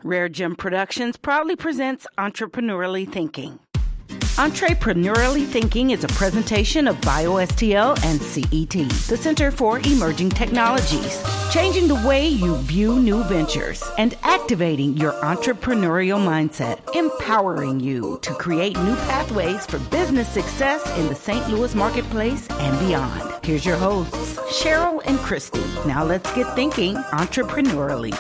Rare Gem Productions proudly presents Entrepreneurially Thinking. Entrepreneurially Thinking is a presentation of BioSTL and CET, the Center for Emerging Technologies, changing the way you view new ventures and activating your entrepreneurial mindset, empowering you to create new pathways for business success in the St. Louis marketplace and beyond. Here's your hosts, Cheryl and Christy. Now let's get thinking entrepreneurially.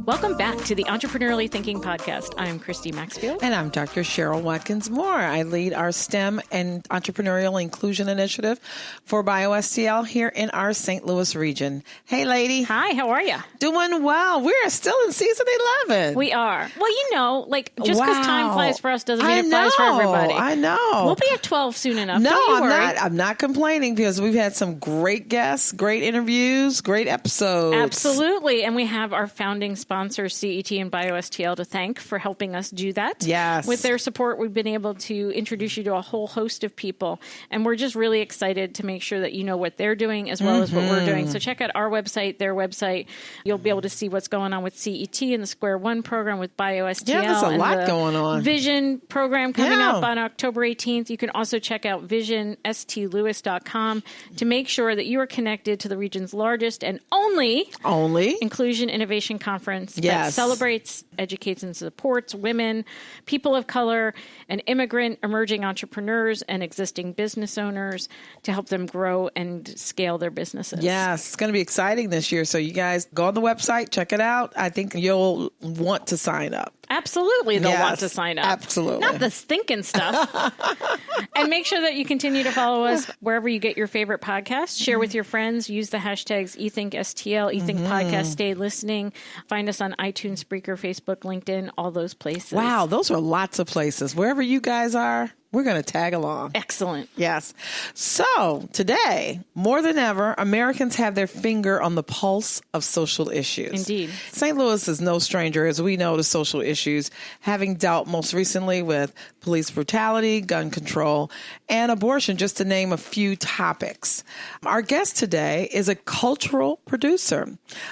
Welcome back to the Entrepreneurially Thinking Podcast. I'm Christy Maxfield. And I'm Dr. Cheryl Watkins-Moore. I lead our STEM and Entrepreneurial Inclusion Initiative for BioSTL here in our St. Louis region. Hey, lady. Hi, how are you? Doing well. We're still in season 11. We are. Well, you know, like just because time flies for us doesn't mean it flies for everybody. I know. We'll be at 12 soon enough. No, Don't you worry. I'm not complaining because we've had some great guests, great interviews, great episodes. Absolutely. And we have our founding sponsor, CET and BioSTL, to thank for helping us do that. Yes. With their support, we've been able to introduce you to a whole host of people. And we're just really excited to make sure that you know what they're doing as well as what we're doing. So check out our website, their website. You'll be able to see what's going on with CET and the Square One program with BioSTL. Yeah, there's a lot going on. Vision program coming up on October 18th. You can also check out visionstlewis.com to make sure that you are connected to the region's largest and only Inclusion Innovation Conference that celebrates, educates, and supports women, people of color, and immigrant emerging entrepreneurs and existing business owners to help them grow and scale their businesses. Yes, it's going to be exciting this year. So you guys go on the website, check it out. I think you'll want to sign up. Absolutely, they'll want to sign up. Absolutely. Not the stinking stuff. And make sure that you continue to follow us wherever you get your favorite podcasts. Share with your friends. Use the hashtags ETHINKSTL, Ethink Podcast. Stay listening. Find us on iTunes, Spreaker, Facebook, LinkedIn, all those places. Wow, those are lots of places. Wherever you guys are, we're going to tag along. Excellent. Yes. So today, more than ever, Americans have their finger on the pulse of social issues. Indeed. St. Louis is no stranger, as we know, to social issues, having dealt most recently with police brutality, gun control, and abortion, just to name a few topics. Our guest today is a cultural producer.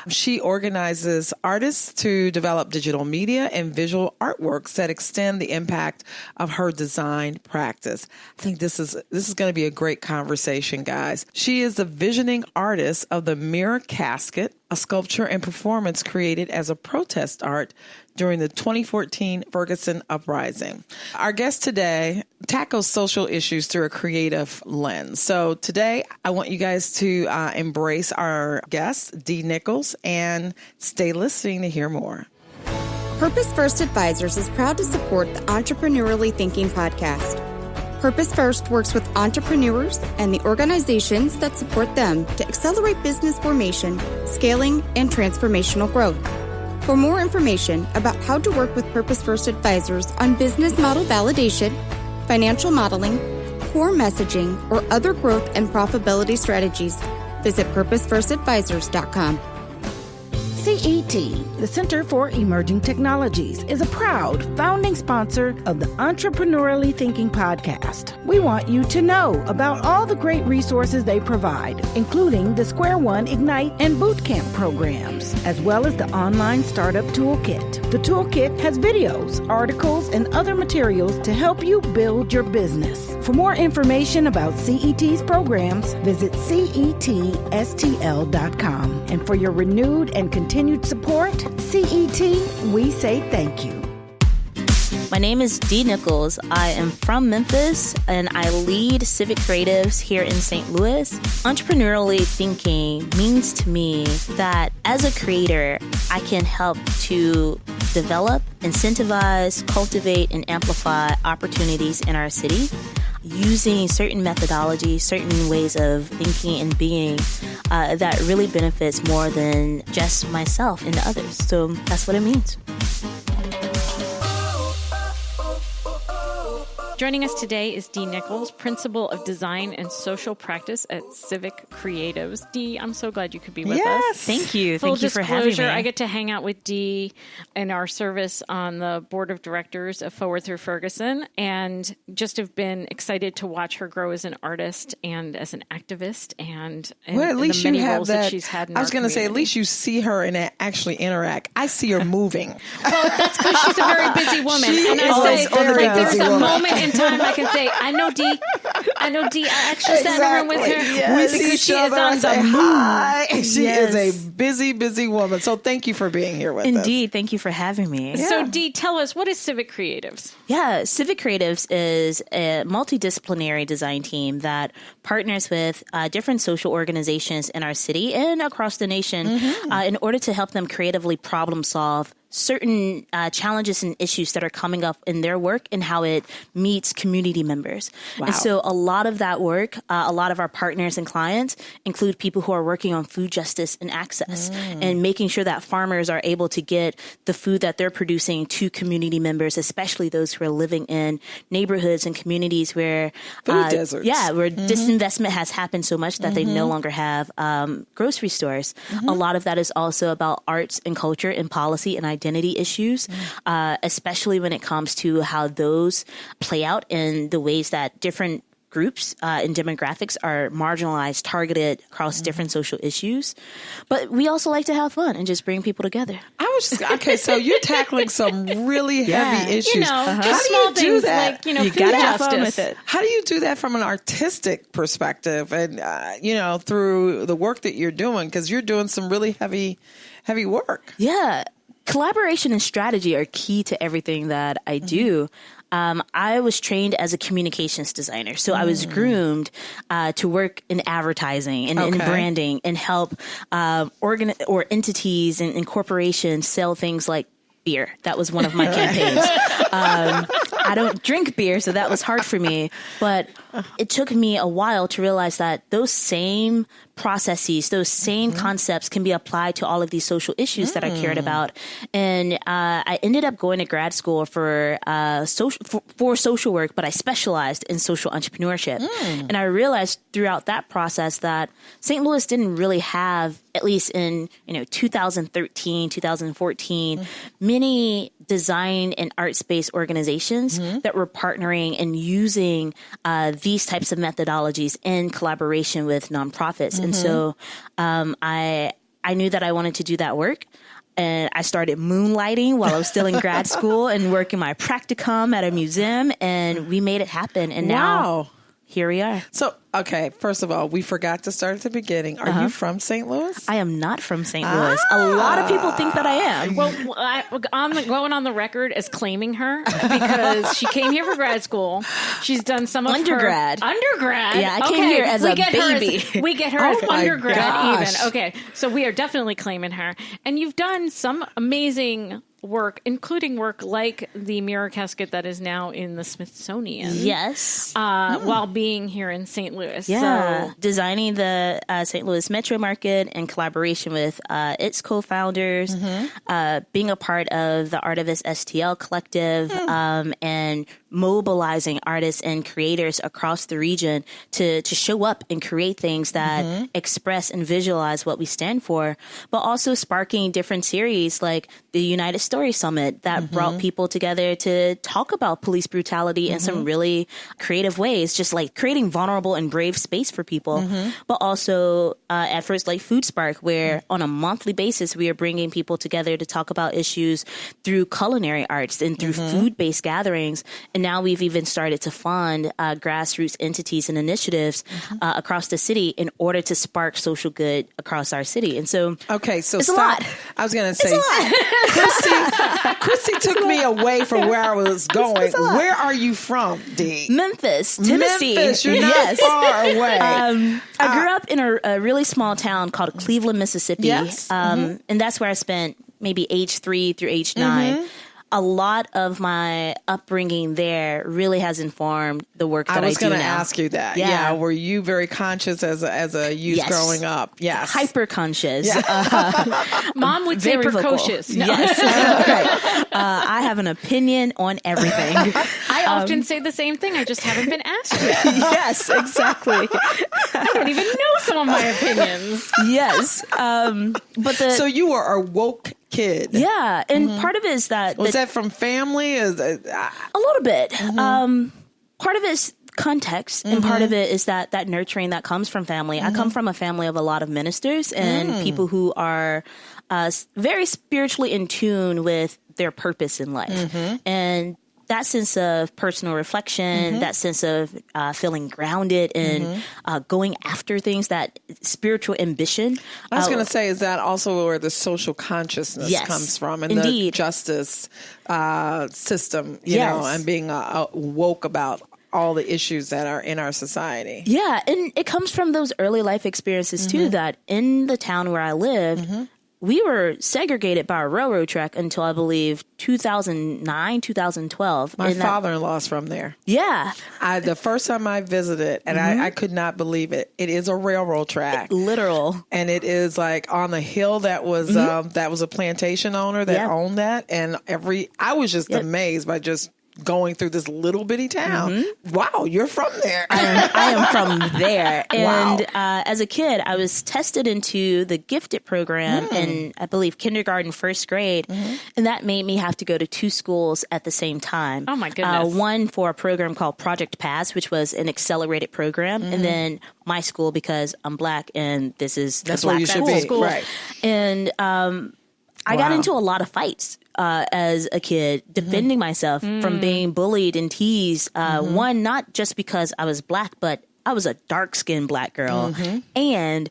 She organizes artists to develop digital media and visual artworks that extend the impact of her design practice. I think this is going to be a great conversation, guys. She is the visioning artist of the Mirror Casket, a sculpture and performance created as a protest art during the 2014 Ferguson uprising. Our guest today tackles social issues through a creative lens. So today, I want you guys to embrace our guest, Dee Nichols, and stay listening to hear more. Purpose First Advisors is proud to support the Entrepreneurially Thinking podcast. Purpose First works with entrepreneurs and the organizations that support them to accelerate business formation, scaling, and transformational growth. For more information about how to work with Purpose First Advisors on business model validation, financial modeling, core messaging, or other growth and profitability strategies, visit purposefirstadvisors.com. CET, the Center for Emerging Technologies, is a proud founding sponsor of the Entrepreneurially Thinking podcast. We want you to know about all the great resources they provide, including the Square One Ignite and Bootcamp programs, as well as the online startup toolkit. The toolkit has videos, articles, and other materials to help you build your business. For more information about CET's programs, visit CETSTL.com. And for your renewed and continued support, CET, we say thank you. My name is Dee Nichols. I am from Memphis, and I lead Civic Creatives here in St. Louis. Entrepreneurially thinking means to me that as a creator, I can help to develop, incentivize, cultivate, and amplify opportunities in our city using certain methodologies, certain ways of thinking and being that really benefits more than just myself and others. So that's what it means. Joining us today is Dee Nichols, Principal of Design and Social Practice at Civic Creatives. Dee, I'm so glad you could be with us. Thank you. Full Thank you for having me. I get to hang out with Dee in our service on the board of directors of Forward Through Ferguson, and just have been excited to watch her grow as an artist and as an activist, and well, at least the many you have roles that she's had in I was going to say, at least you see her and actually interact. I see her moving. Well, that's because she's a very busy woman. And I say, like, there's a moment in time I can say, I know Dee. I actually sat in a room with her. Yes. We see she is on the move. Hi. She is a busy woman. So thank you for being here with us. Indeed. Thank you for having me. Yeah. So, Dee, tell us, what is Civic Creatives? Yeah, Civic Creatives is a multidisciplinary design team that partners with different social organizations in our city and across the nation in order to help them creatively problem solve certain challenges and issues that are coming up in their work and how it meets community members. Wow. And so a lot of that work, a lot of our partners and clients include people who are working on food justice and access and making sure that farmers are able to get the food that they're producing to community members, especially those who are living in neighborhoods and communities where food deserts. Yeah, where disinvestment has happened so much that they no longer have grocery stores. A lot of that is also about arts and culture and policy and identity issues, especially when it comes to how those play out in the ways that different groups and demographics are marginalized, targeted across different social issues. But we also like to have fun and just bring people together. So you're tackling some really heavy issues. Just small things like, you food gotta justice. have fun with it. How do you do that from an artistic perspective and, through the work that you're doing? Because you're doing some really heavy work. Yeah. Collaboration and strategy are key to everything that I do. I was trained as a communications designer, so I was groomed to work in advertising and in branding and help entities and corporations sell things like beer. That was one of my campaigns. I don't drink beer, so that was hard for me. But it took me a while to realize that those same processes, those same concepts can be applied to all of these social issues that I cared about. And I ended up going to grad school for social work, but I specialized in social entrepreneurship. And I realized throughout that process that St. Louis didn't really have, at least in 2013, 2014, many design and arts-based organizations that were partnering and using these types of methodologies in collaboration with nonprofits. And so I knew that I wanted to do that work. And I started moonlighting while I was still in grad school and working my practicum at a museum. And we made it happen. And now here we are. So, okay, first of all, we forgot to start at the beginning. Are you from St. Louis? I am not from St. Louis. A lot of people think that I am. Well, going on the record as claiming her because she came here for grad school. She's done some of undergrad. Yeah, I came here as a baby. We get her as undergrad gosh. even. Okay, so we are definitely claiming her. And you've done some amazing work, including work like the mirror casket that is now in the Smithsonian. Yes. While being here in St. Louis. Yeah. So, designing the St. Louis Metro Market in collaboration with its co-founders, being a part of the Artistic STL Collective, and mobilizing artists and creators across the region to show up and create things that express and visualize what we stand for, but also sparking different series like the United Story Summit that brought people together to talk about police brutality in some really creative ways, just like creating vulnerable and brave space for people, but also efforts like Food Spark, where on a monthly basis, we are bringing people together to talk about issues through culinary arts and through food-based gatherings. And now we've even started to fund grassroots entities and initiatives across the city in order to spark social good across our city. And so, okay, so it's stop. a lot. I was going to say, Christy took me away from where I was going. Where are you from, Dee? Memphis, Tennessee. Memphis, you're not far away. I grew up in a really small town called Cleveland, Mississippi. Yes. And that's where I spent maybe age 3 through age 9. A lot of my upbringing there really has informed the work that I do now. I was going to ask you that. Yeah. Were you very conscious as a youth growing up? Yes. Hyper conscious. Yeah. Mom would say precocious. No. Yes. Right. I have an opinion on everything. I often say the same thing. I just haven't been asked yet. Yes, exactly. I don't even know some of my opinions. Yes. So you are a woke kid. Yeah. And part of it is that... Was that from family? A little bit. Part of it is context, and part of it is that nurturing that comes from family. I come from a family of a lot of ministers and people who are very spiritually in tune with their purpose in life. And that sense of personal reflection, that sense of feeling grounded and going after things, that spiritual ambition. I was going to say, is that also where the social consciousness comes from, and the justice system, you know, and being woke about all the issues that are in our society. Yeah, and it comes from those early life experiences too, that in the town where I lived, we were segregated by a railroad track until I believe 2009, 2012. My father-in-law's from there. Yeah. The first time I visited, and I could not believe it. It is a railroad track. Literal. And it is like on the hill that was a plantation owner that owned that. And I was just amazed by just going through this little bitty town. Wow, you're from there. I am from there. And as a kid, I was tested into the gifted program in, I believe, kindergarten, first grade. And that made me have to go to 2 schools at the same time. Oh, my goodness. One for a program called Project Pass, which was an accelerated program. And then my school, because I'm Black, and this is that's Black where you should be. school. Right. And I got into a lot of fights as a kid, defending myself from being bullied and teased. One, not just because I was Black, but I was a dark-skinned Black girl. And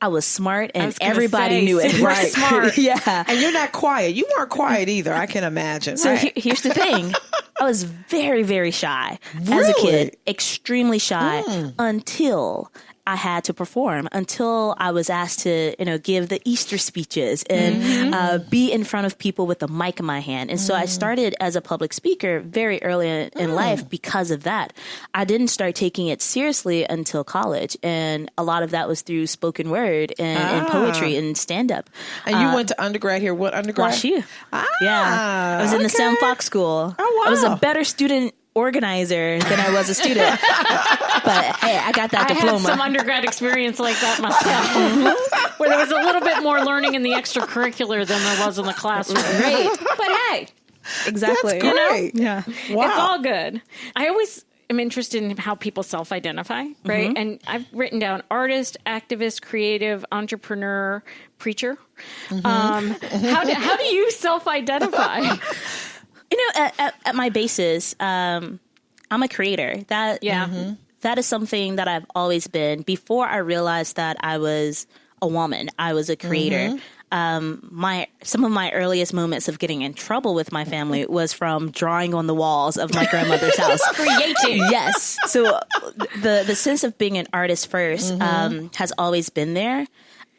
I was smart, and everybody knew it. Right. Smart. Yeah. And you're not quiet. You weren't quiet either, I can imagine. So here's the thing. I was very, very shy as a kid. Extremely shy until I had to perform, until I was asked to, give the Easter speeches and be in front of people with a mic in my hand. And so I started as a public speaker very early in life because of that. I didn't start taking it seriously until college. And a lot of that was through spoken word and poetry and stand-up. And you went to undergrad here. What undergrad? WashU. Yeah. I was in the Sam Fox School. Oh, wow. I was a better student organizer than I was a student. But hey, I got that diploma. I had some undergrad experience like that myself, where there was a little bit more learning in the extracurricular than there was in the classroom. Right. But hey, exactly. That's great. Yeah. Wow. It's all good. I always am interested in how people self-identify, right? And I've written down artist, activist, creative, entrepreneur, preacher. How do you self-identify? At my basis, I'm a creator. That is something that I've always been. Before I realized that I was a woman, I was a creator. Some of my earliest moments of getting in trouble with my family was from drawing on the walls of my grandmother's house. Creating. Yes. So the sense of being an artist first has always been there.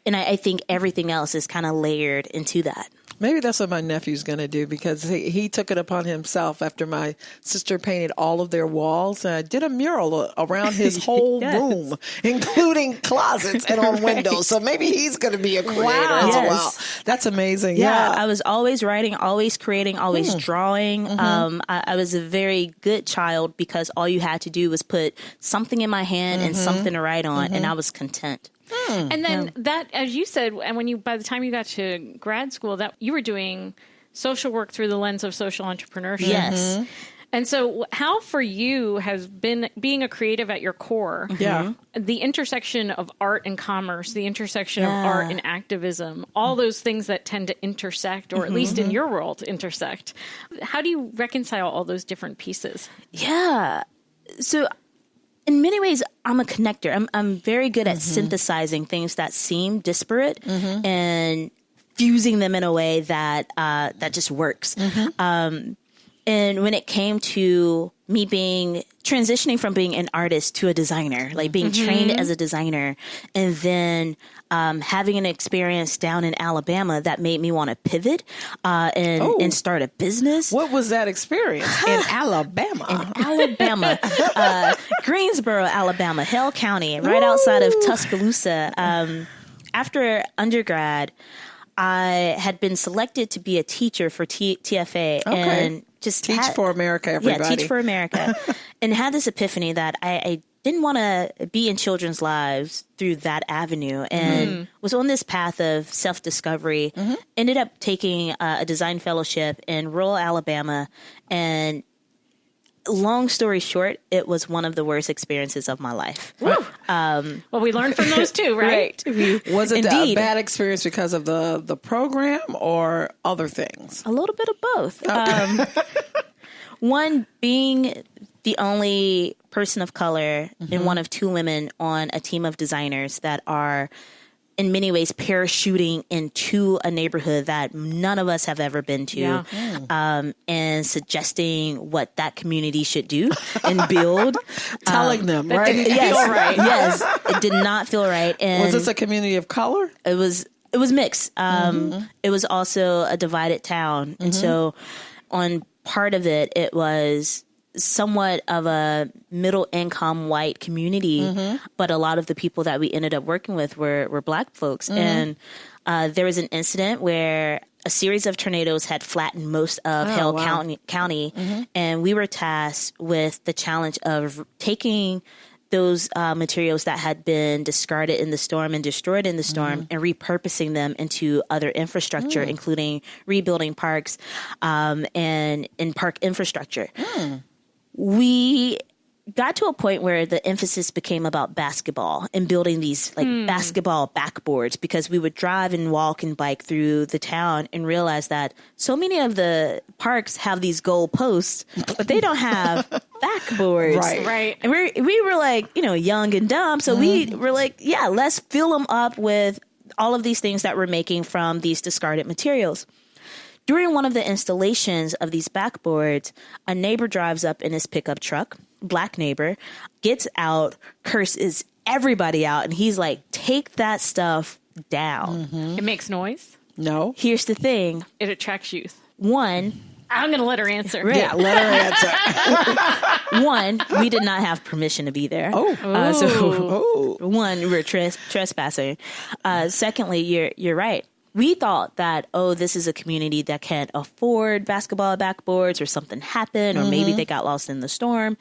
And I think everything else is kind of layered into that. Maybe that's what my nephew's going to do, because he took it upon himself after my sister painted all of their walls. And I did a mural around his whole room, including closets and on windows. So maybe he's going to be a creator as well. That's amazing. Yeah. I was always writing, always creating, always drawing. I was a very good child because all you had to do was put something in my hand and something to write on, and I was content. And then that, as you said, and by the time you got to grad school, that you were doing social work through the lens of social entrepreneurship. Yes. And so how for you has been being a creative at your core, the intersection of art and commerce, the intersection of art and activism, all those things that tend to intersect, or at least in your world, intersect. How do you reconcile all those different pieces? Yeah. So in many ways, I'm a connector. I'm very good at synthesizing things that seem disparate and fusing them in a way that that just works. And when it came to me transitioning from being an artist to a designer, like being trained as a designer, and then having an experience down in Alabama that made me want to pivot and start a business. What was that experience in Alabama? Greensboro, Alabama, Hale County, right outside of Tuscaloosa. After undergrad, I had been selected to be a teacher for TFA and just Teach for America, everybody. Yeah, Teach for America. And had this epiphany that I didn't want to be in children's lives through that avenue, and was on this path of self-discovery. Ended up taking a design fellowship in rural Alabama, and long story short, it was one of the worst experiences of my life. Well, we learned from those too, right? Was it a bad experience because of the program or other things? A little bit of both. One, being the only person of color and one of two women on a team of designers that are in many ways parachuting into a neighborhood that none of us have ever been to, and suggesting what that community should do and build. Telling them, right? Yes, feel right. Yes, it did not feel right. And was this a community of color? It was mixed. It was also a divided town. And so on part of it, it was somewhat of a middle income white community, but a lot of the people that we ended up working with were Black folks. And there was an incident where a series of tornadoes had flattened most of Hale County, and we were tasked with the challenge of taking those materials that had been discarded in the storm and destroyed in the storm and repurposing them into other infrastructure, including rebuilding parks and in park infrastructure. We got to a point where the emphasis became about basketball and building these basketball backboards, because we would drive and walk and bike through the town and realize that so many of the parks have these goal posts, but they don't have backboards. Right. And we were like, young and dumb. So we were like, yeah, let's fill them up with all of these things that we're making from these discarded materials. During one of the installations of these backboards, a neighbor drives up in his pickup truck, Black neighbor, gets out, curses everybody out, and he's like, take that stuff down. It makes noise. No. Here's the thing. It attracts youth. One, I'm going to let her answer. Right. Yeah, let her answer. One, we did not have permission to be there. One, we were trespassing. Secondly, you're right. We thought that, this is a community that can't afford basketball backboards, or something happened, or maybe they got lost in the storm.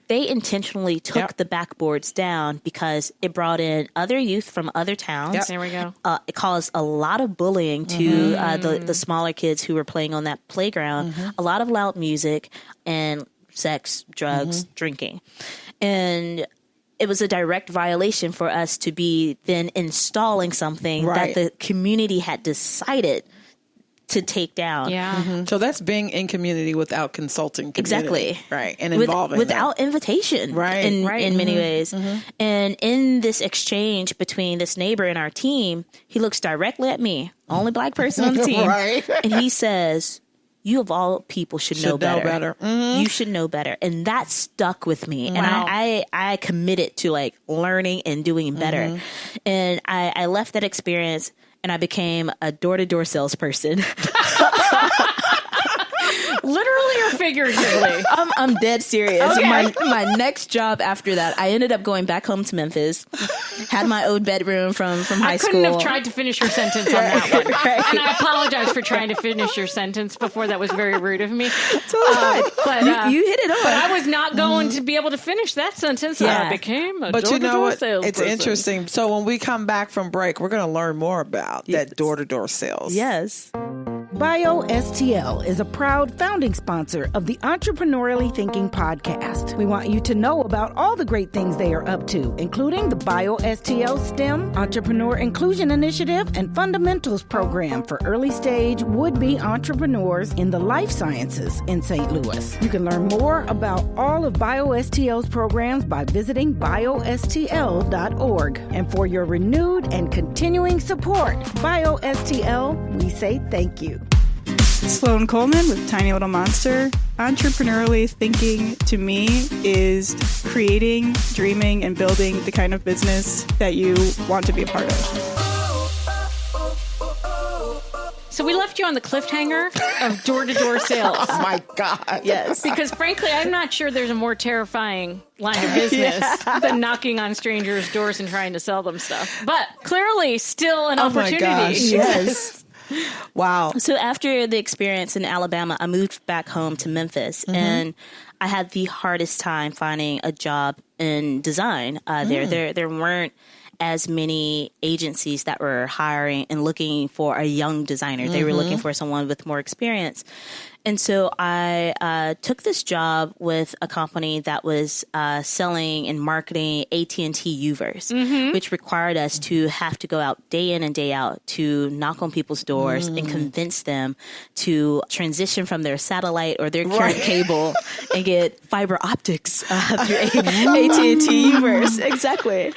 They intentionally took the backboards down because it brought in other youth from other towns. There we go. It caused a lot of bullying to the smaller kids who were playing on that playground, a lot of loud music, and sex, drugs, drinking. And it was a direct violation for us to be then installing something that the community had decided to take down. Yeah. So that's being in community without consulting community. Exactly. Right. And involving without invitation. Right. In many ways. And in this exchange between this neighbor and our team, he looks directly at me, only Black person on the team. And he says, you of all people should know better. You should know better. And that stuck with me. And I committed to learning and doing better. And I left that experience and I became a door-to-door salesperson. Literally or figuratively? I'm dead serious. Okay. My next job after that, I ended up going back home to Memphis, had my own bedroom from high school. I couldn't have tried to finish your sentence on that one. And I apologize for trying to finish your sentence before. That was very rude of me. But you hit it on. But I was not going to be able to finish that sentence. Yeah. I became a door-to-door salesperson. It's interesting. So when we come back from break, we're going to learn more about that door-to-door sales. Yes. BioSTL is a proud founding sponsor of the Entrepreneurially Thinking podcast. We want you to know about all the great things they are up to, including the BioSTL STEM Entrepreneur Inclusion Initiative and Fundamentals Program for early stage would-be entrepreneurs in the life sciences in St. Louis. You can learn more about all of BioSTL's programs by visiting biostl.org. And for your renewed and continuing support, BioSTL, we say thank you. Sloan Coleman with Tiny Little Monster. Entrepreneurially thinking to me is creating, dreaming, and building the kind of business that you want to be a part of. So we left you on the cliffhanger of door-to-door sales. Oh my God. Yes. Because frankly, I'm not sure there's a more terrifying line of business than knocking on strangers' doors and trying to sell them stuff. But clearly still an opportunity. My gosh. Yes. Wow. So after the experience in Alabama, I moved back home to Memphis, and I had the hardest time finding a job in design there. There weren't as many agencies that were hiring and looking for a young designer. They were looking for someone with more experience. And so I took this job with a company that was selling and marketing AT&T Uverse, which required us to have to go out day in and day out to knock on people's doors and convince them to transition from their satellite or their current cable and get fiber optics through AT&T Uverse. Exactly.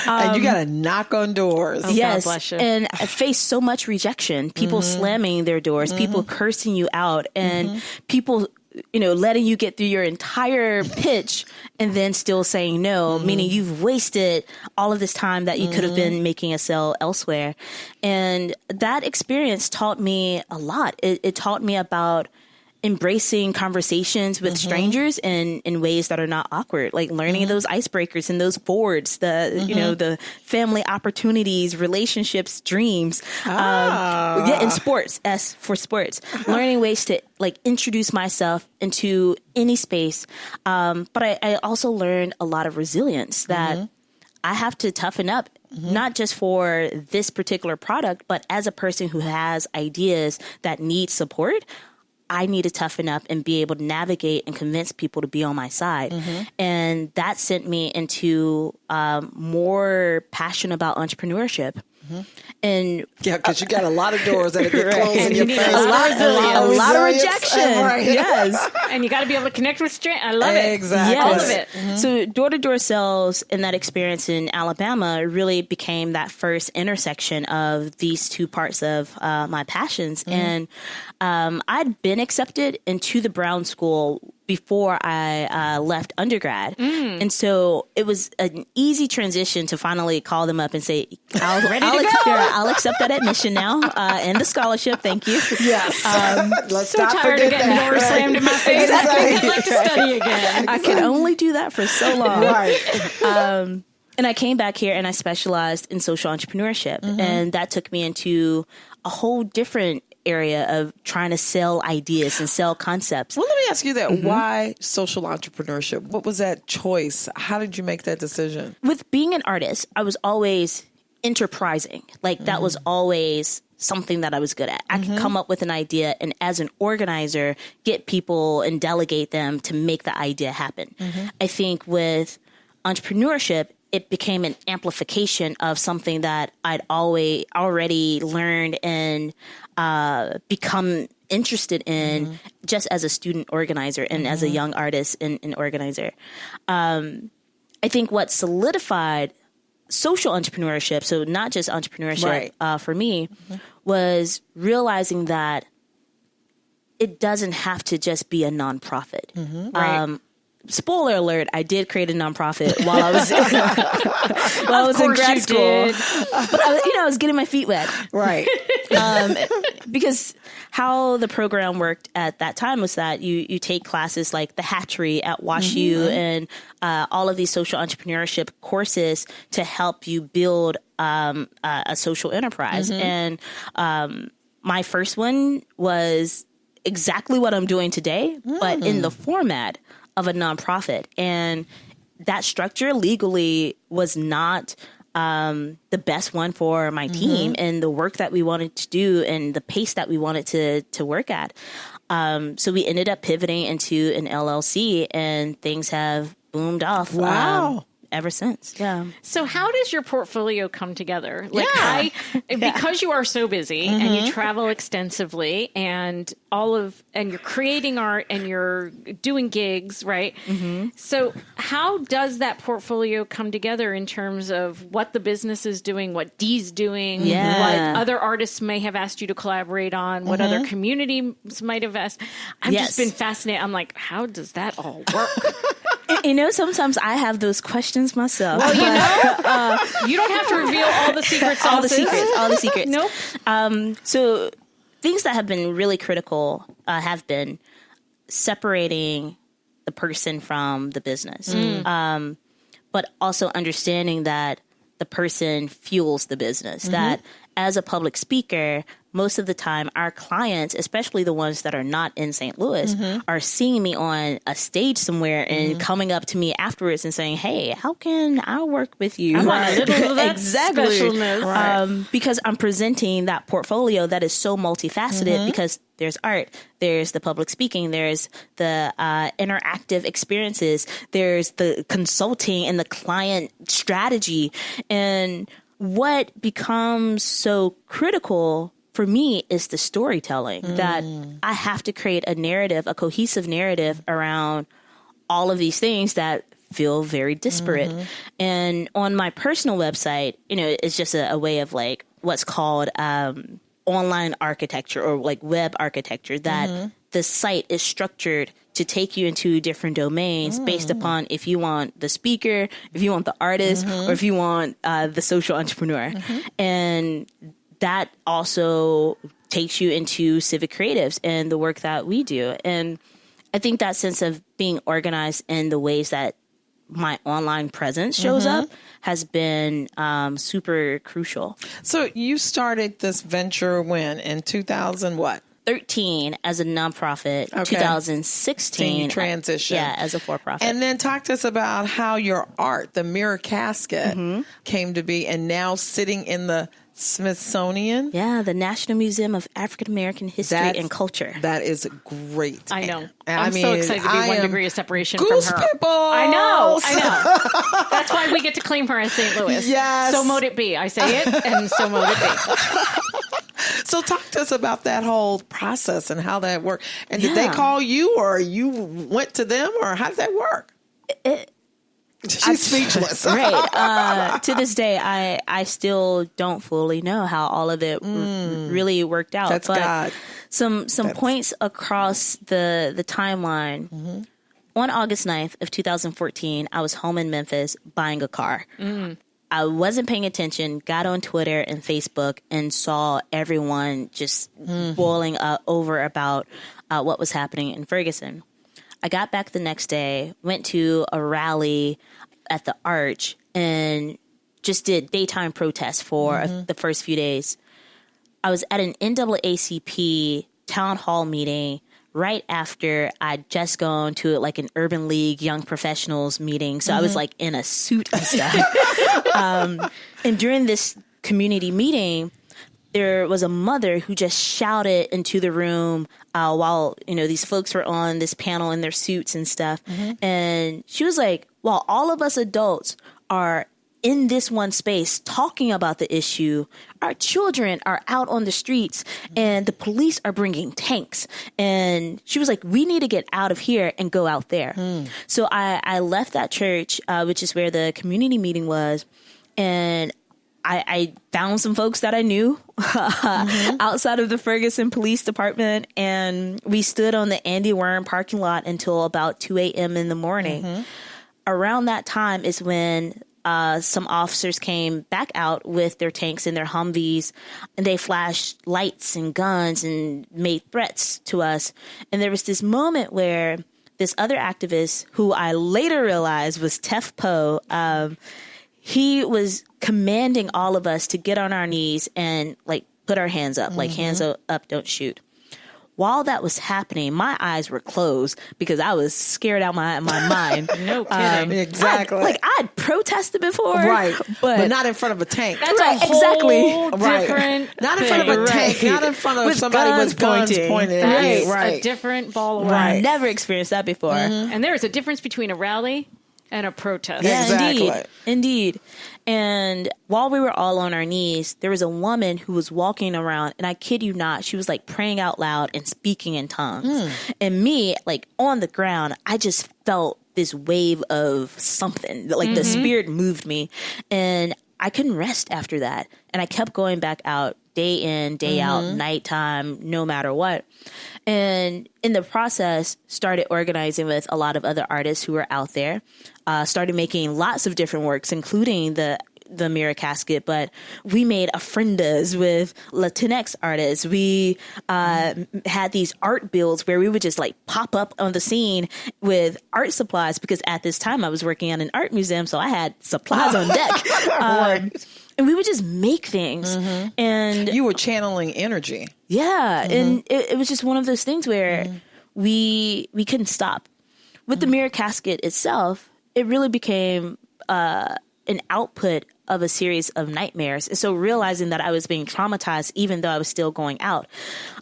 And you got to knock on doors. Yes. God bless you. And I faced so much rejection, people slamming their doors, people cursing you out, and people, letting you get through your entire pitch and then still saying no, meaning you've wasted all of this time that you could have been making a sale elsewhere. And that experience taught me a lot. It taught me about embracing conversations with strangers in ways that are not awkward, like learning those icebreakers and those boards, the family opportunities, relationships, dreams, in sports, as for sports, learning ways to like introduce myself into any space. But I also learned a lot of resilience that I have to toughen up, not just for this particular product, but as a person who has ideas that need support. I need to toughen up and be able to navigate and convince people to be on my side. And that sent me into more passion about entrepreneurship. And because you got a lot of doors that get closed in your face. A lot of rejection. Right. Yes. And you got to be able to connect with strangers. I love it. Exactly. All of it. So door-to-door sales and that experience in Alabama really became that first intersection of these two parts of my passions. And I'd been accepted into the Brown School before I left undergrad. And so it was an easy transition to finally call them up and say, I'll accept that admission now and the scholarship. Thank you. Yes. Let's So not tired of forget getting that. doors slammed in my face. I think I'd like to study again. I could only do that for so long. Right. And I came back here and I specialized in social entrepreneurship. And that took me into a whole different area of trying to sell ideas and sell concepts. Well, let me ask you that. Why social entrepreneurship? What was that choice? How did you make that decision? With being an artist, I was always enterprising. Like that was always something that I was good at. I could come up with an idea and as an organizer, get people and delegate them to make the idea happen. I think with entrepreneurship, it became an amplification of something that I'd already learned and become interested in just as a student organizer and as a young artist and organizer. I think what solidified social entrepreneurship, so not just entrepreneurship for me, was realizing that it doesn't have to just be a nonprofit. Spoiler alert, I did create a nonprofit while I was in grad school. But I was getting my feet wet. Right. Because how the program worked at that time was that you take classes like the Hatchery at WashU and all of these social entrepreneurship courses to help you build a social enterprise. And my first one was exactly what I'm doing today, but in the format of a nonprofit. And that structure legally was not the best one for my team and the work that we wanted to do and the pace that we wanted to work at. So we ended up pivoting into an LLC and things have boomed off. Wow. Ever since. Yeah. So how does your portfolio come together? Like because you are so busy and you travel extensively and you're creating art and you're doing gigs, right? So how does that portfolio come together in terms of what the business is doing, what Dee's doing, what other artists may have asked you to collaborate on, what other communities might have asked? I've just been fascinated. I'm like, how does that all work? Sometimes I have those questions myself. Well, you don't have to reveal all the secret sauces. All the secrets. Nope. So things that have been really critical have been separating the person from the business. But also understanding that the person fuels the business, that as a public speaker, most of the time our clients, especially the ones that are not in St. Louis, are seeing me on a stage somewhere and coming up to me afterwards and saying, hey, how can I work with you? I want a little of that specialness. Because I'm presenting that portfolio that is so multifaceted because there's art, there's the public speaking, there's the interactive experiences, there's the consulting and the client strategy. And what becomes so critical for me is the storytelling, that I have to create a narrative, a cohesive narrative around all of these things that feel very disparate. And on my personal website, it's just a way of like what's called online architecture or like web architecture, that the site is structured to take you into different domains based upon if you want the speaker, if you want the artist, or if you want the social entrepreneur. And that also takes you into Civic Creatives and the work that we do. And I think that sense of being organized in the ways that my online presence shows up has been super crucial. So you started this venture when? In 2000 what? 2013 as a nonprofit, 2016 transition, as a for-profit. And then talk to us about how your art, the mirror casket, came to be, and now sitting in the Smithsonian. Yeah, the National Museum of African American History and Culture. That is great. I know. I mean, so excited to be 1 degree of separation from her. Pimples. I know. That's why we get to claim her as St. Louis. Yes. So mote it be. I say it, and so mote it be. So talk to us about that whole process and how that worked. And did they call you, or you went to them, or how did that work? She's speechless. Right. To this day, I still don't fully know how all of it really worked out. That's God. Some points across the timeline. On August 9th of 2014, I was home in Memphis buying a car. I wasn't paying attention, got on Twitter and Facebook and saw everyone just boiling over about what was happening in Ferguson. I got back the next day, went to a rally at the Arch, and just did daytime protests for the first few days. I was at an NAACP town hall meeting right after I'd just gone to like an Urban League Young Professionals meeting. So I was like in a suit and stuff. And during this community meeting, there was a mother who just shouted into the room while, these folks were on this panel in their suits and stuff. And she was like, while all of us adults are in this one space talking about the issue, our children are out on the streets and the police are bringing tanks. And she was like, we need to get out of here and go out there. So I left that church, which is where the community meeting was, and I found some folks that I knew outside of the Ferguson Police Department, and we stood on the Andy Worm parking lot until about 2 a.m. in the morning. Around that time is when some officers came back out with their tanks and their Humvees, and they flashed lights and guns and made threats to us. And there was this moment where this other activist, who I later realized was Tef Poe, he was commanding all of us to get on our knees and like put our hands up, like hands up, don't shoot. While that was happening, my eyes were closed because I was scared out my mind. No kidding. Exactly. I'd protested before. Right. But not in front of a tank. That's a whole different Not in front of a tank. Not in front of somebody with guns pointed at you. Right. A different ball of wax. Never experienced that before. And there is a difference between a rally and a protest. Yeah, Exactly. Indeed. And while we were all on our knees, there was a woman who was walking around, and I kid you not, she was like praying out loud and speaking in tongues. And me, like on the ground, I just felt this wave of something, like the spirit moved me, and I couldn't rest after that. And I kept going back out day in, day out, nighttime, no matter what. And in the process, started organizing with a lot of other artists who were out there, started making lots of different works, including the the mirror casket, but we made ofrendas with Latinx artists. We had these art builds where we would just like pop up on the scene with art supplies, because at this time I was working at an art museum, so I had supplies on deck. And we would just make things. And you were channeling energy. Yeah. And it was just one of those things where we couldn't stop. With the mirror casket itself, it really became an output of a series of nightmares. And so realizing that I was being traumatized, even though I was still going out,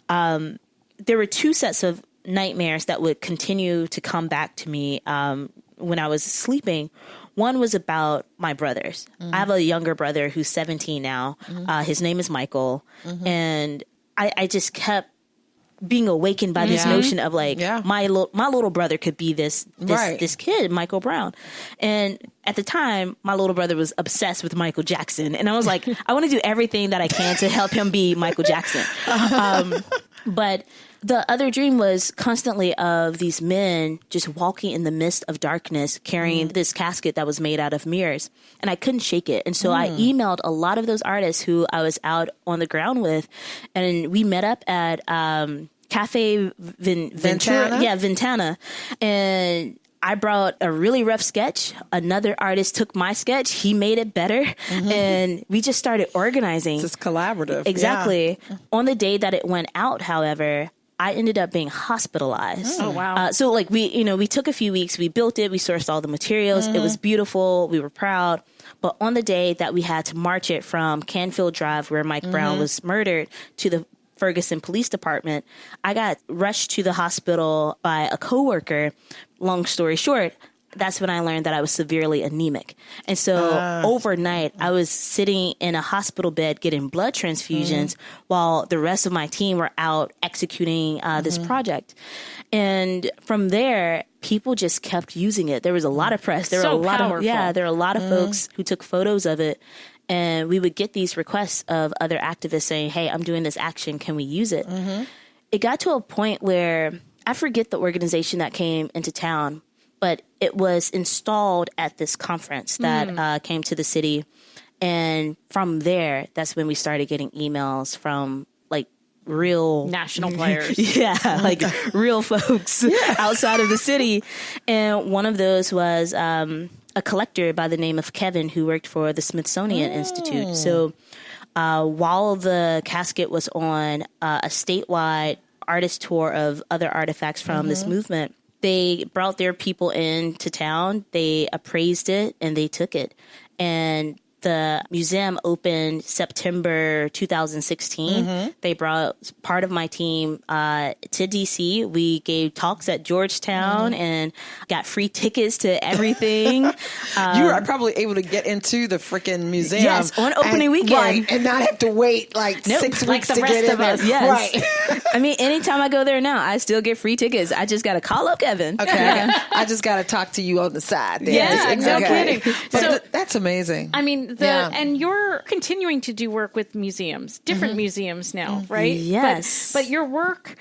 there were two sets of nightmares that would continue to come back to me when I was sleeping. One was about my brothers. I have a younger brother who's 17 now. His name is Michael. And I just kept being awakened by this notion of like, my little brother could be this kid, Michael Brown. And at the time, my little brother was obsessed with Michael Jackson. And I was like, I want to do everything that I can to help him be Michael Jackson. But the other dream was constantly of these men just walking in the midst of darkness, carrying this casket that was made out of mirrors. And I couldn't shake it. And so I emailed a lot of those artists who I was out on the ground with. And we met up at Cafe Ventura. Yeah, Ventana. And I brought a really rough sketch. Another artist took my sketch. He made it better. And we just started organizing. It's collaborative. Exactly. Yeah. On the day that it went out, however, I ended up being hospitalized. Oh, wow. So like we took a few weeks, we built it, we sourced all the materials. It was beautiful. We were proud. But on the day that we had to march it from Canfield Drive, where Mike Brown was murdered, to the Ferguson Police Department, I got rushed to the hospital by a coworker. Long story short, that's when I learned that I was severely anemic. And so overnight, I was sitting in a hospital bed getting blood transfusions while the rest of my team were out executing this project. And from there, people just kept using it. There was a lot of press. There were a lot of folks who took photos of it. And we would get these requests of other activists saying, hey, I'm doing this action. Can we use it? It got to a point where I forget the organization that came into town, but it was installed at this conference that came to the city. And from there, that's when we started getting emails from like real national players. Like real folks outside of the city. And one of those was a collector by the name of Kevin, who worked for the Smithsonian Institute. So while the casket was on a statewide artist tour of other artifacts from this movement, they brought their people into town, they appraised it, and they took it. And the museum opened September 2016. They brought part of my team to DC. We gave talks at Georgetown and got free tickets to everything. You are probably able to get into the freaking museum. Yes, on opening weekend. Right, and not have to wait like 6 weeks to get in there. Yes. Right. I mean, anytime I go there now, I still get free tickets. I just got to call up Kevin. Okay. I just got to talk to you on the side. Then. Yeah, no kidding. So that's amazing. I mean, and you're continuing to do work with museums, different museums now, right? Yes. But your work,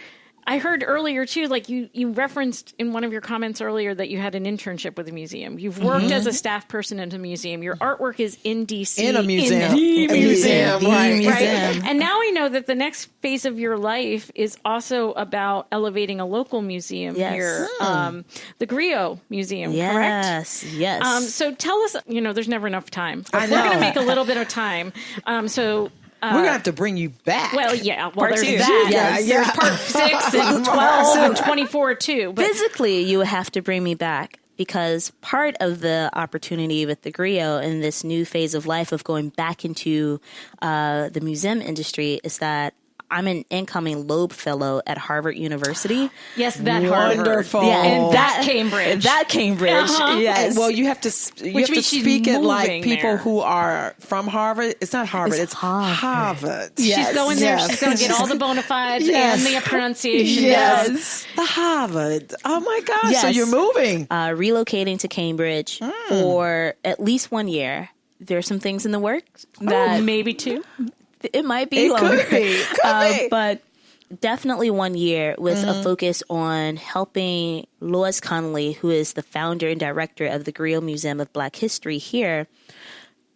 I heard earlier too, like you referenced in one of your comments earlier that you had an internship with a museum. You've worked as a staff person in a museum. Your artwork is in DC. In a museum. In the museum. Right. And now we know that the next phase of your life is also about elevating a local museum here. The Griot Museum, correct? Yes. So tell us, there's never enough time. We're going to make a little bit of time. We're going to have to bring you back. Well, yeah. Well, there's two. that. There's part 6 and 12 and 24 too. But physically, you would have to bring me back, because part of the opportunity with the Griot in this new phase of life of going back into the museum industry is that I'm an incoming Loeb Fellow at Harvard University. Yes, that Wonderful. Harvard. Yeah, and that Cambridge. Yes. Well, you have to speak it like people who are from Harvard. It's not Harvard. It's Harvard. Yes. She's going there. She's going to get all the bona fides and the pronunciation. Yes. The Harvard. Oh, my gosh. Yes. So you're moving. Relocating to Cambridge for at least 1 year. There are some things in the works. That maybe 2. It might be longer. Could be. But definitely 1 year with a focus on helping Lois Connolly, who is the founder and director of the Griot Museum of Black History here,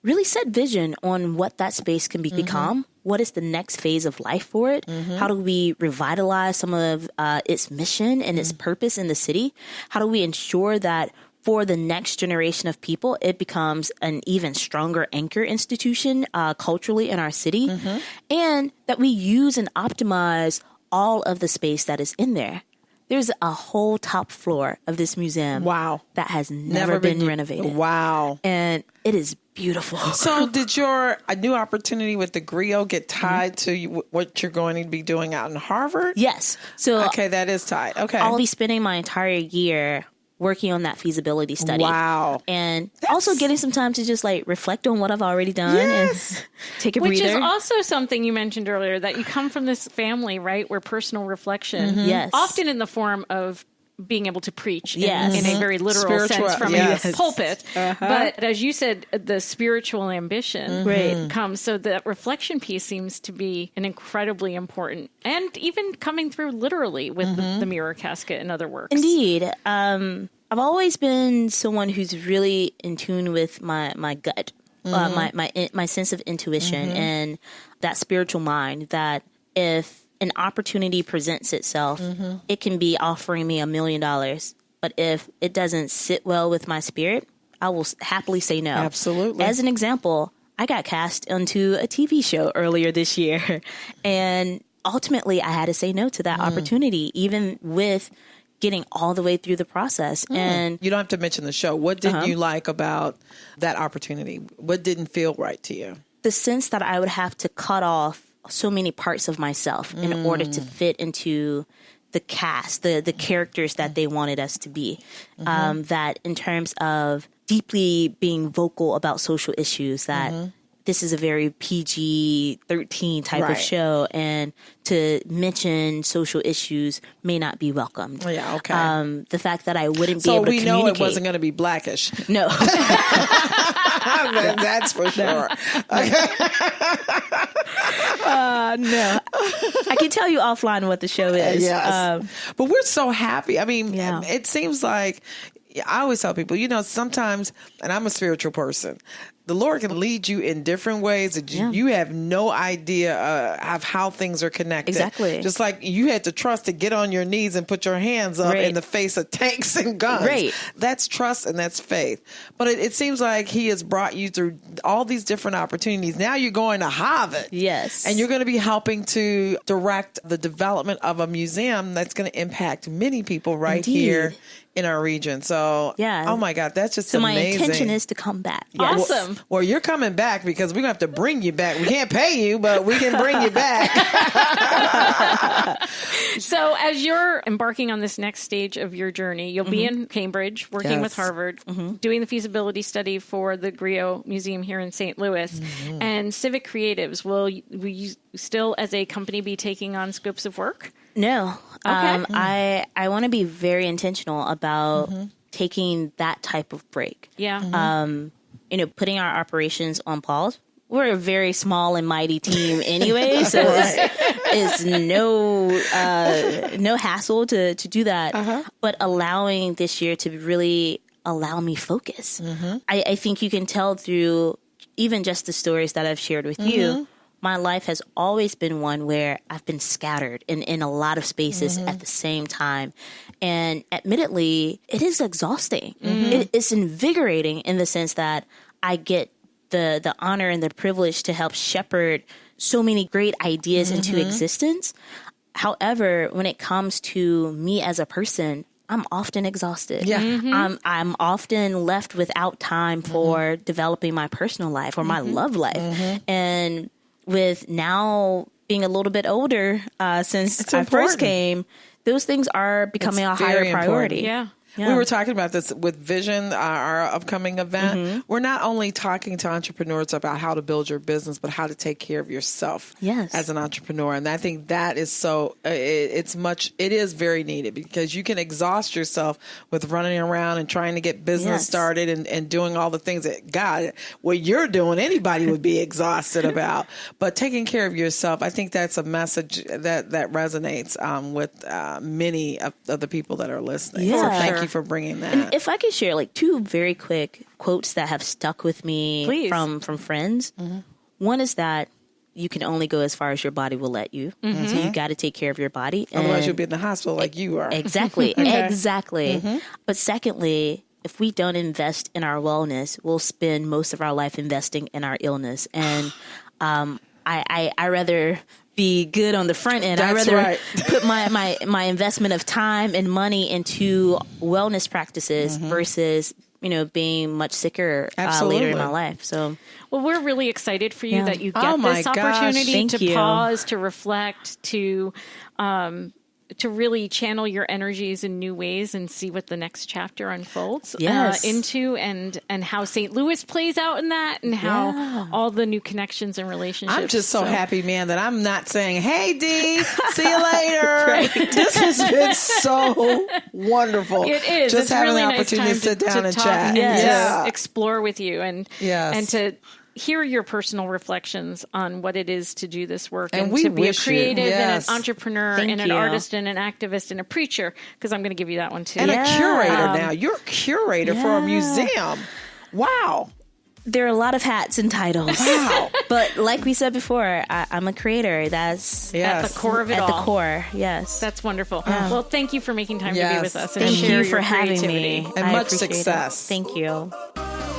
really set vision on what that space can become. What is the next phase of life for it? How do we revitalize some of its mission and its purpose in the city? How do we ensure that for the next generation of people, it becomes an even stronger anchor institution culturally in our city? And that we use and optimize all of the space that is in there. There's a whole top floor of this museum that has never been renovated. Wow. And it is beautiful. So did your new opportunity with the griot get tied to what you're going to be doing out in Harvard? Yes. So okay, that is tied. Okay. I'll be spending my entire year working on that feasibility study. Wow. And also getting some time to just like reflect on what I've already done and take a breather. Which is also something you mentioned earlier, that you come from this family, right, where personal reflection, often in the form of being able to preach in a very literal sense from a pulpit. But as you said, the spiritual ambition comes. So that reflection piece seems to be an incredibly important, and even coming through literally with the mirror casket and other works. Indeed. I've always been someone who's really in tune with my gut, my sense of intuition and that spiritual mind, that if an opportunity presents itself, it can be offering me $1 million. But if it doesn't sit well with my spirit, I will happily say no. Absolutely. As an example, I got cast onto a TV show earlier this year. And ultimately, I had to say no to that opportunity, even with getting all the way through the process. And you don't have to mention the show. What didn't you like about that opportunity? What didn't feel right to you? The sense that I would have to cut off so many parts of myself in order to fit into the cast, the characters that they wanted us to be. That in terms of deeply being vocal about social issues, that this is a very PG-13 type of show, and to mention social issues may not be welcomed. Yeah, okay. The fact that I wouldn't be able to communicate. So we know it wasn't going to be Blackish. No. That's for sure. Okay. No. I can tell you offline what the show is. Yes. But we're so happy. I mean, it seems like, I always tell people, sometimes, and I'm a spiritual person, the Lord can lead you in different ways that you have no idea of how things are connected. Exactly. Just like you had to trust to get on your knees and put your hands up in the face of tanks and guns. Right. That's trust and that's faith. But it seems like he has brought you through all these different opportunities. Now you're going to Harvard. Yes. And you're going to be helping to direct the development of a museum that's going to impact many people here in our region. So, oh my God, that's just amazing. So my intention is to come back. Yes. Awesome. Well, you're coming back because we're going to have to bring you back. We can't pay you, but we can bring you back. So as you're embarking on this next stage of your journey, you'll be in Cambridge working with Harvard, doing the feasibility study for the Griot Museum here in St. Louis, and Civic Creatives. Will you still, as a company, be taking on scopes of work? No. I want to be very intentional about taking that type of break. Yeah. Putting our operations on pause. We're a very small and mighty team anyway, so it's no hassle to do that. But allowing this year to really allow me focus. I think you can tell through even just the stories that I've shared with you. My life has always been one where I've been scattered in a lot of spaces at the same time. And admittedly, it is exhausting. It's invigorating in the sense that I get the honor and the privilege to help shepherd so many great ideas into existence. However, when it comes to me as a person, I'm often exhausted. Yeah. I'm often left without time for developing my personal life or my love life. And with now being a little bit older since I first came, those things are becoming a higher priority. Yeah. We were talking about this with Vision, our upcoming event. We're not only talking to entrepreneurs about how to build your business, but how to take care of yourself as an entrepreneur. And I think that is it is very needed, because you can exhaust yourself with running around and trying to get business started and doing all the things that, God, what you're doing, anybody would be exhausted about. But taking care of yourself, I think that's a message that resonates with many of the people that are listening. Yeah. So thank Thank you for bringing that. And if I could share like 2 very quick quotes that have stuck with me from friends. One is that you can only go as far as your body will let you. So you got to take care of your body. Otherwise you'll be in the hospital like you are. Exactly. Exactly. But secondly, if we don't invest in our wellness, we'll spend most of our life investing in our illness. And I rather be good on the front end. I'd rather put my investment of time and money into wellness practices versus, being much sicker later in my life. So, well, we're really excited for you that you get this opportunity to pause, to reflect, to really channel your energies in new ways and see what the next chapter unfolds into, and how St. Louis plays out in that, and how all the new connections and relationships. I'm just so happy, man, that I'm not saying, "Hey, Dee, see you later." This has been so wonderful. It is. Just it's having really the nice opportunity to sit down and chat, and explore with you, and to hear your personal reflections on what it is to do this work and to be a creative and an entrepreneur and an artist and an activist and a preacher, because I'm going to give you that one too. And a curator now. You're a curator for a museum. Wow. There are a lot of hats and titles. Wow. But like we said before, I'm a creator. That's at the core of it all. At the core, yes. That's wonderful. Well, thank you for making time to be with us and thank share you for your having creativity. me. And much success. Thank you.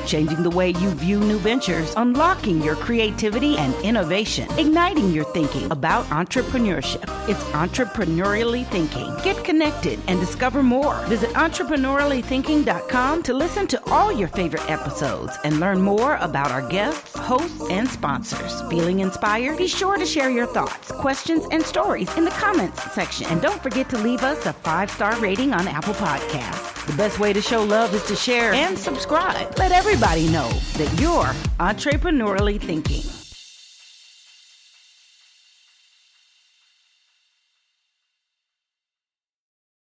Changing the way you view new ventures, unlocking your creativity and innovation, igniting your thinking about entrepreneurship. It's Entrepreneurially Thinking. Get connected and discover more. Visit entrepreneuriallythinking.com to listen to all your favorite episodes and learn more about our guests, hosts, and sponsors. Feeling inspired? Be sure to share your thoughts, questions, and stories in the comments section. And don't forget to leave us a 5-star rating on Apple Podcasts. The best way to show love is to share and subscribe. Let everybody know that you're entrepreneurially thinking.